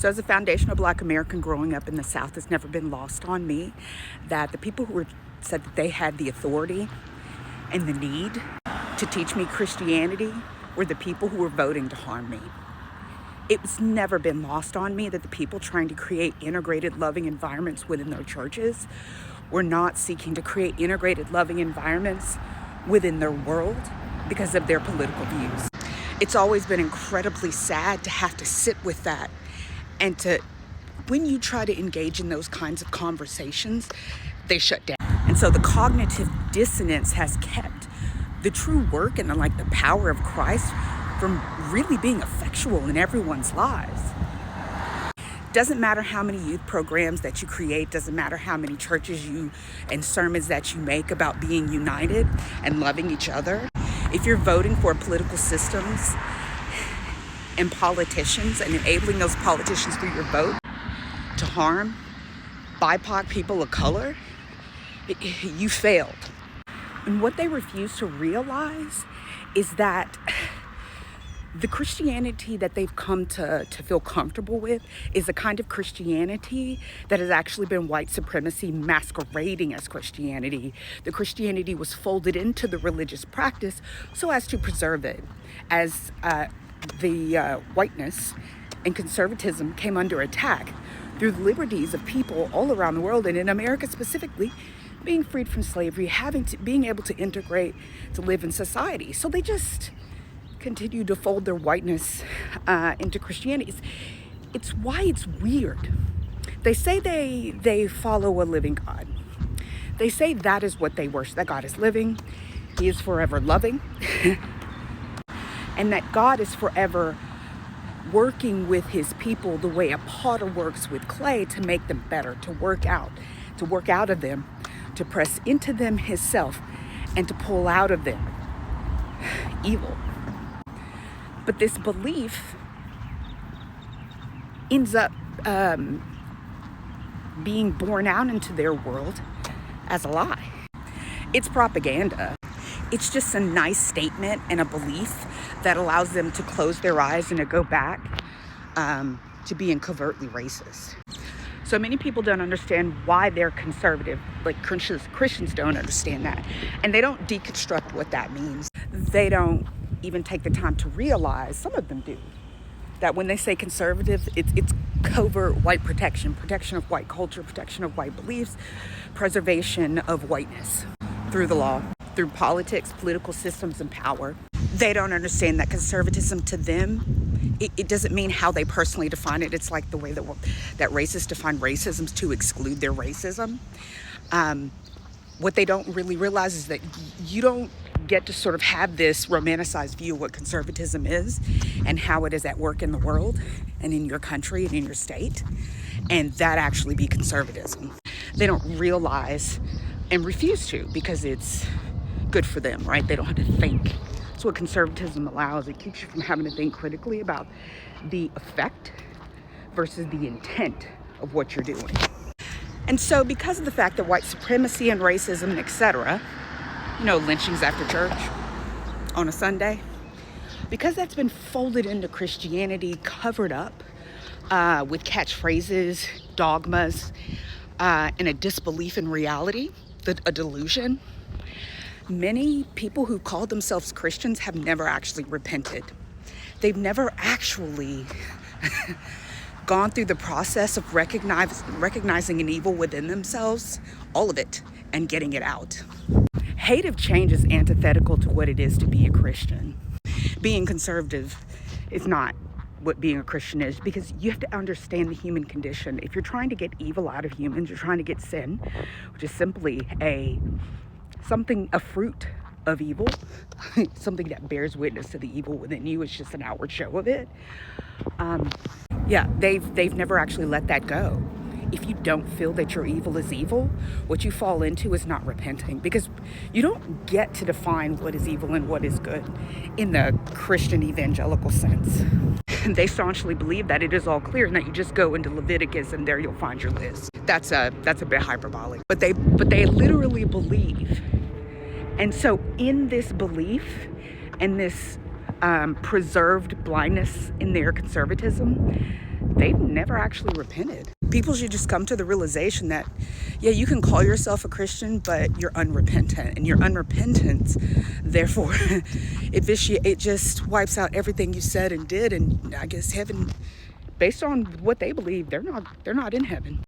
So as a foundational Black American growing up in the South, it's never been lost on me that the people who said that they had the authority and the need to teach me Christianity were the people who were voting to harm me. It's never been lost on me that the people trying to create integrated, loving environments within their churches were not seeking to create integrated, loving environments within their world because of their political views. It's always been incredibly sad to have to sit with that and when you try to engage in those kinds of conversations, they shut down. And so the cognitive dissonance has kept the true work and the power of Christ from really being effectual in everyone's lives. Doesn't matter how many youth programs that you create, doesn't matter how many churches and sermons that you make about being united and loving each other. If you're voting for political systems and politicians and enabling those politicians through your vote to harm BIPOC people of color, you failed. And what they refuse to realize is that the Christianity that they've come to feel comfortable with is a kind of Christianity that has actually been white supremacy masquerading as Christianity. The Christianity was folded into the religious practice so as to preserve it. As the whiteness and conservatism came under attack through the liberties of people all around the world, and in America specifically, being freed from slavery, being able to integrate, to live in society. So they just continue to fold their whiteness into Christianity. It's why it's weird. They say they follow a living God. They say that is what they worship, that God is living, He is forever loving, and that God is forever working with His people the way a potter works with clay to make them better, to work out of them, to press into them Himself, and to pull out of them evil. But this belief ends up being born out into their world as a lie. It's propaganda. It's just a nice statement and a belief that allows them to close their eyes and to go back to being covertly racist. So many people don't understand why they're conservative. Like Christians don't understand that. And they don't deconstruct what that means. They don't even take the time to realize, some of them do, that when they say conservative, it's covert white protection of white culture, protection of white beliefs, preservation of whiteness through the law, through politics, political systems, and power. They don't understand that conservatism to them, it doesn't mean how they personally define it. It's like the way that racists define racism to exclude their racism. What they don't really realize is that you don't get to sort of have this romanticized view of what conservatism is and how it is at work in the world and in your country and in your state, and that actually be conservatism. They don't realize and refuse to because it's good for them, right? They don't have to think. That's what conservatism allows. It keeps you from having to think critically about the effect versus the intent of what you're doing. And so because of the fact that white supremacy and racism, etc., lynchings after church on a Sunday, because that's been folded into Christianity, covered up with catchphrases, dogmas, and a disbelief in reality, a delusion, many people who call themselves Christians have never actually repented. They've never actually gone through the process of recognizing an evil within themselves, all of it, and getting it out. Hate of change is antithetical to what it is to be a Christian. Being conservative is not what being a Christian is, because you have to understand the human condition. If you're trying to get evil out of humans, you're trying to get sin, which is simply a fruit of evil, something that bears witness to the evil within you. It's just an outward show of it. They've never actually let that go. If you don't feel that your evil is evil, what you fall into is not repenting, because you don't get to define what is evil and what is good in the Christian evangelical sense. They staunchly believe that it is all clear and that you just go into Leviticus and there you'll find your list. That's a bit hyperbolic, but they literally believe. And so in this belief and this preserved blindness in their conservatism, they've never actually repented. People should just come to the realization that, yeah, you can call yourself a Christian, but you're unrepentant, and your unrepentance, therefore, it just wipes out everything you said and did. And I guess heaven, based on what they believe, they're not in heaven.